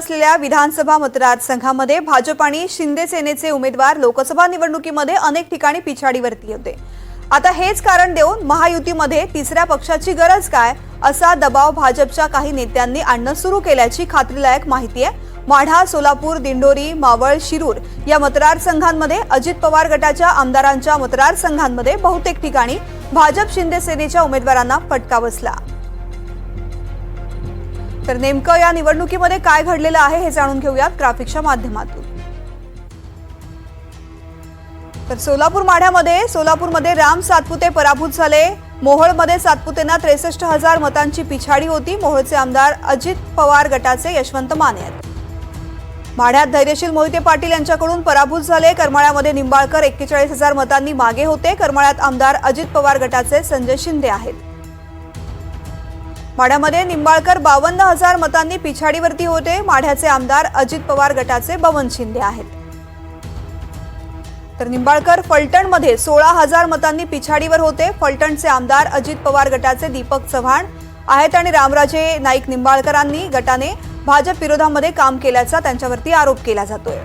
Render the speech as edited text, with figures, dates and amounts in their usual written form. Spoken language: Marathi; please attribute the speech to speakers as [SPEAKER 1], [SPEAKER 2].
[SPEAKER 1] असलेल्या विधानसभा मतदारसंघामध्ये भाजप आणि शिंदे सेनेचे उमेदवार लोकसभा निवडणुकीमध्ये अनेक ठिकाणी पिछाडीवरती होते। आता हेच कारण देऊन महायुतीमध्ये तिसऱ्या पक्षाची गरज काय असा दबाव भाजपच्या काही नेत्यांनी आणणं सुरू केल्याची खात्रीलायक माहिती आहे। माढा, सोलापूर, दिंडोरी, मावळ, शिरूर या मतदारसंघांमध्ये अजित पवार गटाच्या आमदारांच्या मतदारसंघांमध्ये बहुतेक ठिकाणी भाजप शिंदे सेनेच्या उमेदवारांना फटका बसला। तर नेमकं या निवडणुकीमध्ये काय घडलेलं आहे हे जाणून घेऊयात ग्राफिक्सच्या माध्यमातून। तर सोलापूरमध्ये राम सातपुते पराभूत झाले। मोहोळमध्ये सातपुतेंना 63,000 मतांची पिछाडी होती। मोहोळचे आमदार अजित पवार गटाचे यशवंत माने आहेत। माढ्यात धैर्यशील मोहिते पाटील यांच्याकडून पराभूत झाले। करमाळ्यामध्ये निंबाळकर 41,000 मतांनी मागे होते। करमाळ्यात आमदार अजित पवार गटाचे संजय शिंदे आहेत। माढ्यामध्ये निंबाळकर 52,000 मतांनी पिछाडीवरती होते। माढ्याचे आमदार अजित पवार गटाचे बबन शिंदे आहेत। तर निंबाळकर फलटणमध्ये 16,000 मतांनी पिछाडीवर होते। फलटणचे आमदार अजित पवार गटाचे दीपक चव्हाण आहेत आणि रामराजे नाईक निंबाळकरांनी गटाने भाजप विरोधामध्ये काम केल्याचा त्यांच्यावरती आरोप केला जातोय।